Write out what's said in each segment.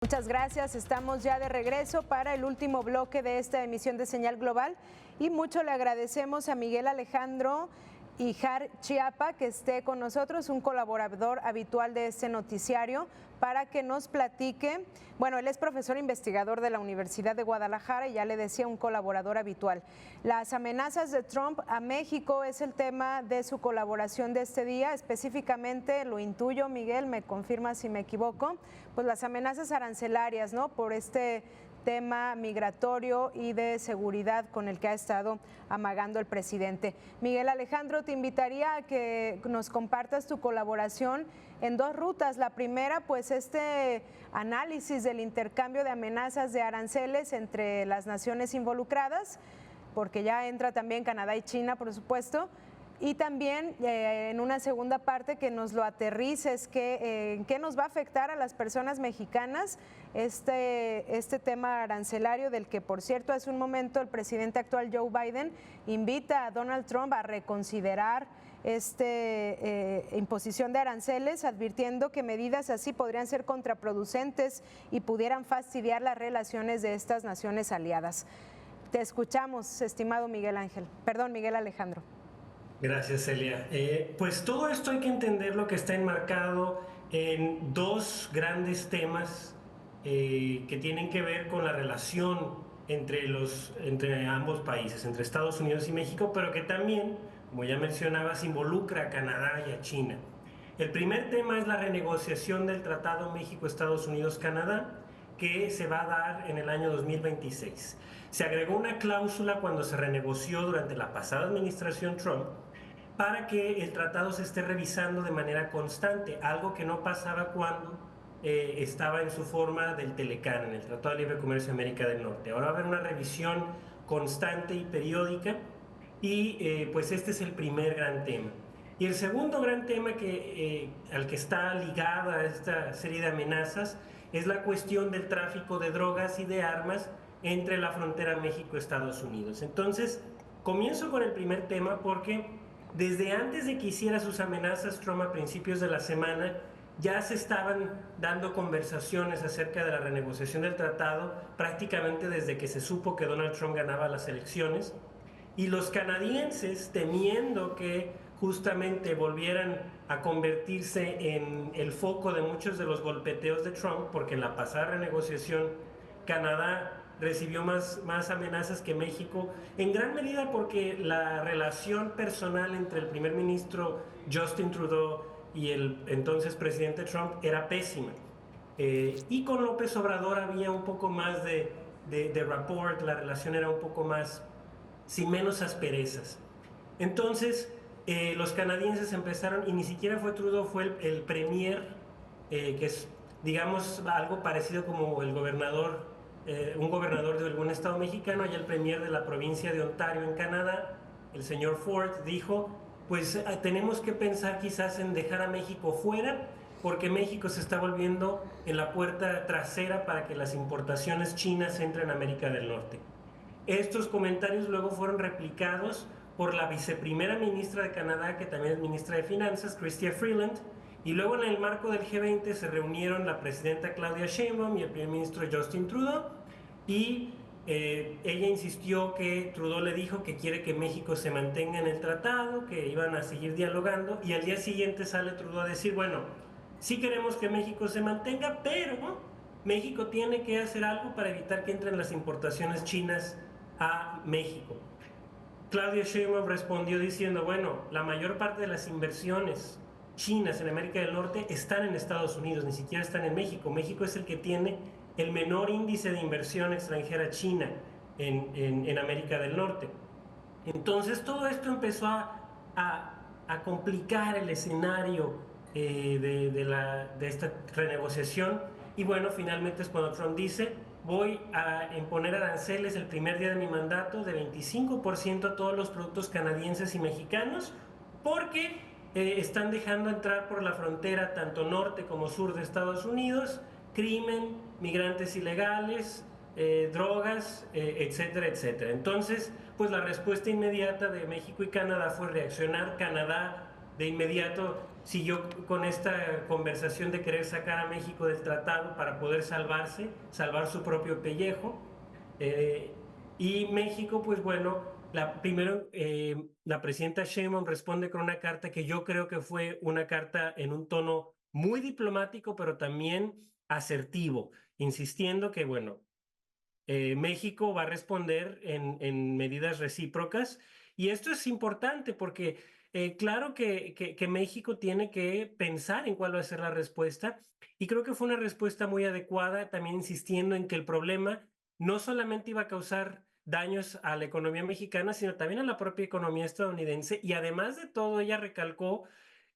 Muchas gracias, estamos ya de regreso para el último bloque de esta emisión de Señal Global y mucho le agradecemos a Miguel Alejandro Híjar Chiapa que esté con nosotros, un colaborador habitual de este noticiario, para que nos platique. Bueno, él es profesor investigador de la Universidad de Guadalajara y ya le decía, un colaborador habitual. Las amenazas de Trump a México es el tema de su colaboración de este día, específicamente, lo intuyo, Miguel, me confirma si me equivoco, pues las amenazas arancelarias, ¿no? Por este tema migratorio y de seguridad con el que ha estado amagando el presidente. Miguel Alejandro, te invitaría a que nos compartas tu colaboración en dos rutas. La primera, pues este análisis del intercambio de amenazas de aranceles entre las naciones involucradas, porque ya entra también Canadá y China, por supuesto. Y también en una segunda parte que nos lo aterrices, ¿en qué nos va a afectar a las personas mexicanas este tema arancelario del que, por cierto, hace un momento el presidente actual Joe Biden invita a Donald Trump a reconsiderar imposición de aranceles, advirtiendo que medidas así podrían ser contraproducentes y pudieran fastidiar las relaciones de estas naciones aliadas? Te escuchamos, estimado Miguel Alejandro. Gracias, Celia. Pues todo esto hay que entenderlo, que está enmarcado en dos grandes temas que tienen que ver con la relación entre ambos países, entre Estados Unidos y México, pero que también, como ya mencionabas, involucra a Canadá y a China. El primer tema es la renegociación del Tratado México-Estados Unidos-Canadá, que se va a dar en el año 2026. Se agregó una cláusula cuando se renegoció durante la pasada administración Trump para que el tratado se esté revisando de manera constante, algo que no pasaba cuando estaba en su forma del Telecán, en el Tratado de Libre Comercio de América del Norte. Ahora va a haber una revisión constante y periódica y pues este es el primer gran tema. Y el segundo gran tema al que está ligada esta serie de amenazas es la cuestión del tráfico de drogas y de armas entre la frontera México-Estados Unidos. Entonces, comienzo con el primer tema porque desde antes de que hiciera sus amenazas Trump a principios de la semana, ya se estaban dando conversaciones acerca de la renegociación del tratado prácticamente desde que se supo que Donald Trump ganaba las elecciones. Y los canadienses, temiendo que justamente volvieran a convertirse en el foco de muchos de los golpeteos de Trump, porque en la pasada renegociación Canadá recibió más amenazas que México, en gran medida porque la relación personal entre el primer ministro Justin Trudeau y el entonces presidente Trump era pésima. Y con López Obrador había un poco más de rapport, la relación era un poco más, sin menos asperezas. Entonces, los canadienses empezaron, y ni siquiera fue Trudeau, fue el premier, que es, digamos, algo parecido como el gobernador, un gobernador de algún estado mexicano, y el premier de la provincia de Ontario en Canadá, el señor Ford, dijo, pues tenemos que pensar quizás en dejar a México fuera, porque México se está volviendo en la puerta trasera para que las importaciones chinas entren a América del Norte. Estos comentarios luego fueron replicados por la viceprimera ministra de Canadá, que también es ministra de Finanzas, Chrystia Freeland, y luego en el marco del G20 se reunieron la presidenta Claudia Sheinbaum y el primer ministro Justin Trudeau, y ella insistió que Trudeau le dijo que quiere que México se mantenga en el tratado, que iban a seguir dialogando, y al día siguiente sale Trudeau a decir, bueno, sí queremos que México se mantenga, pero México tiene que hacer algo para evitar que entren las importaciones chinas a México. Claudia Sheinbaum respondió diciendo, bueno, la mayor parte de las inversiones chinas en América del Norte están en Estados Unidos, ni siquiera están en México. México es el que tiene el menor índice de inversión extranjera china en América del Norte. Entonces todo esto empezó a complicar el escenario de esta renegociación, y bueno, finalmente es cuando Trump dice, voy a imponer aranceles el primer día de mi mandato de 25% a todos los productos canadienses y mexicanos, porque están dejando entrar por la frontera tanto norte como sur de Estados Unidos, crimen, migrantes ilegales, drogas, etcétera, etcétera. Entonces, pues la respuesta inmediata de México y Canadá fue reaccionar. Canadá de inmediato siguió con esta conversación de querer sacar a México del tratado para poder salvar su propio pellejo. Eh, y México, pues bueno, primero la presidenta Sheinbaum responde con una carta que yo creo que fue una carta en un tono muy diplomático, pero también asertivo, insistiendo que, bueno, México va a responder en medidas recíprocas. Y esto es importante porque claro que México tiene que pensar en cuál va a ser la respuesta. Y creo que fue una respuesta muy adecuada, también insistiendo en que el problema no solamente iba a causar daños a la economía mexicana, sino también a la propia economía estadounidense. Y además de todo, ella recalcó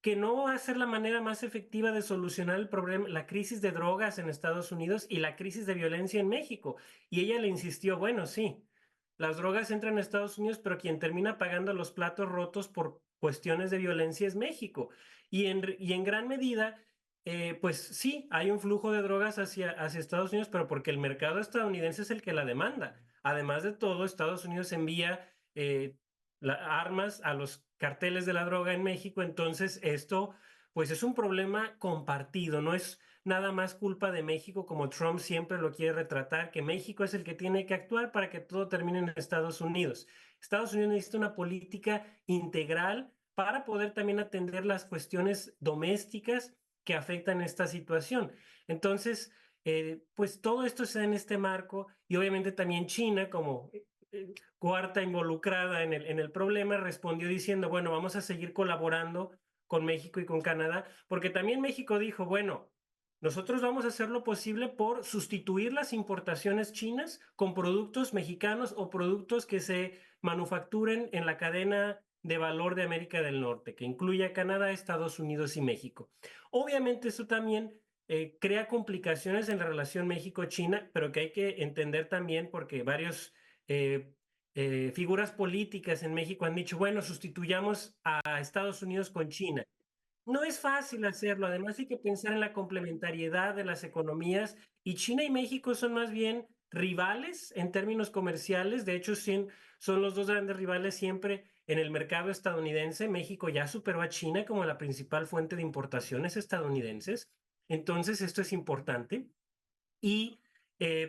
que no va a ser la manera más efectiva de solucionar el problema, la crisis de drogas en Estados Unidos y la crisis de violencia en México. Y ella le insistió, bueno, sí, las drogas entran a Estados Unidos, pero quien termina pagando los platos rotos por cuestiones de violencia es México. Y en gran medida, pues sí, hay un flujo de drogas hacia Estados Unidos, pero porque el mercado estadounidense es el que la demanda. Además de todo, Estados Unidos envía armas a los carteles de la droga en México, entonces esto pues es un problema compartido, no es nada más culpa de México como Trump siempre lo quiere retratar, que México es el que tiene que actuar para que todo termine en Estados Unidos. Estados Unidos necesita una política integral para poder también atender las cuestiones domésticas que afectan esta situación. Entonces, pues todo esto se da en este marco y obviamente también China como cuarta involucrada en el problema, respondió diciendo, bueno, vamos a seguir colaborando con México y con Canadá, porque también México dijo, bueno, nosotros vamos a hacer lo posible por sustituir las importaciones chinas con productos mexicanos o productos que se manufacturen en la cadena de valor de América del Norte, que incluye a Canadá, Estados Unidos y México. Obviamente eso también crea complicaciones en la relación México-China, pero que hay que entender también porque varios eh, figuras políticas en México han dicho, bueno, sustituyamos a Estados Unidos con China. No es fácil hacerlo, además hay que pensar en la complementariedad de las economías y China y México son más bien rivales en términos comerciales, de hecho son los dos grandes rivales siempre en el mercado estadounidense. México ya superó a China como la principal fuente de importaciones estadounidenses, entonces esto es importante y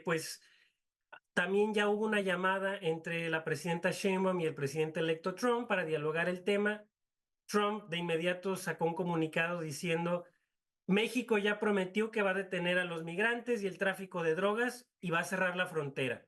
pues también ya hubo una llamada entre la presidenta Sheinbaum y el presidente electo Trump para dialogar el tema. Trump de inmediato sacó un comunicado diciendo, México ya prometió que va a detener a los migrantes y el tráfico de drogas y va a cerrar la frontera.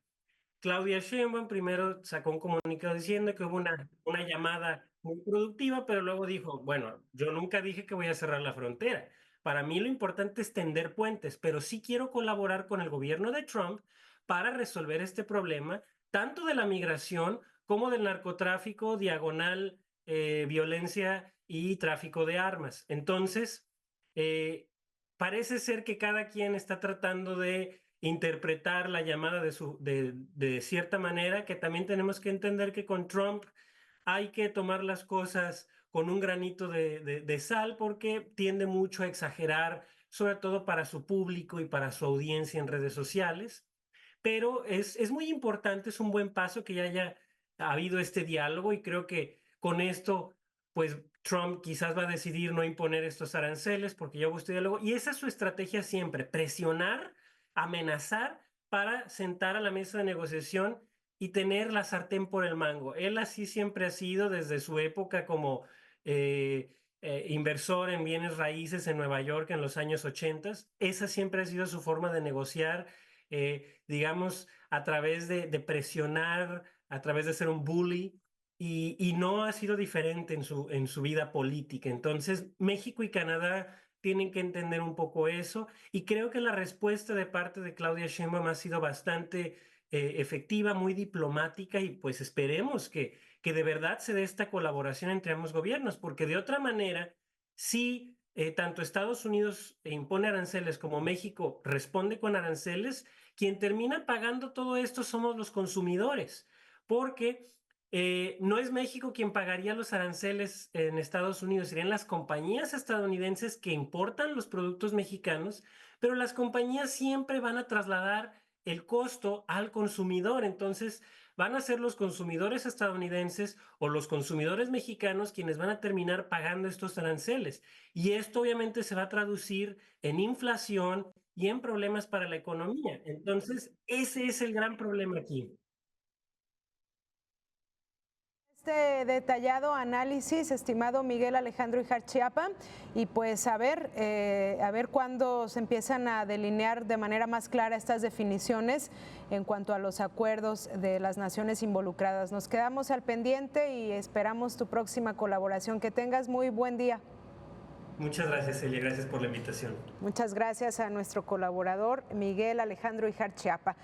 Claudia Sheinbaum primero sacó un comunicado diciendo que hubo una llamada muy productiva, pero luego dijo, bueno, yo nunca dije que voy a cerrar la frontera. Para mí lo importante es tender puentes, pero sí quiero colaborar con el gobierno de Trump para resolver este problema, tanto de la migración como del narcotráfico, diagonal, violencia y tráfico de armas. Entonces, eh, parece ser que cada quien está tratando de interpretar la llamada de cierta manera, que también tenemos que entender que con Trump hay que tomar las cosas con un granito de sal porque tiende mucho a exagerar, sobre todo para su público y para su audiencia en redes sociales. Pero es muy importante, es un buen paso que ya haya habido este diálogo y creo que con esto, pues Trump quizás va a decidir no imponer estos aranceles porque ya hubo este diálogo y esa es su estrategia siempre, presionar, amenazar para sentar a la mesa de negociación y tener la sartén por el mango. Él así siempre ha sido desde su época como inversor en bienes raíces en Nueva York en los años 80. Esa siempre ha sido su forma de negociar, digamos, a través de presionar, a través de ser un bully. Y no ha sido diferente en su vida política. Entonces, México y Canadá tienen que entender un poco eso y creo que la respuesta de parte de Claudia Sheinbaum ha sido bastante efectiva, muy diplomática y pues esperemos que de verdad se dé esta colaboración entre ambos gobiernos, porque de otra manera, si tanto Estados Unidos impone aranceles como México responde con aranceles, quien termina pagando todo esto somos los consumidores, porque no es México quien pagaría los aranceles en Estados Unidos, serían las compañías estadounidenses que importan los productos mexicanos, pero las compañías siempre van a trasladar el costo al consumidor. Entonces, van a ser los consumidores estadounidenses o los consumidores mexicanos quienes van a terminar pagando estos aranceles. Y esto obviamente se va a traducir en inflación y en problemas para la economía. Entonces, ese es el gran problema aquí. Este detallado análisis, estimado Miguel Alejandro Híjar Chiapa, y pues a ver cuándo se empiezan a delinear de manera más clara estas definiciones en cuanto a los acuerdos de las naciones involucradas. Nos quedamos al pendiente y esperamos tu próxima colaboración. Que tengas muy buen día. Muchas gracias, Celia. Gracias por la invitación. Muchas gracias a nuestro colaborador Miguel Alejandro Híjar Chiapa.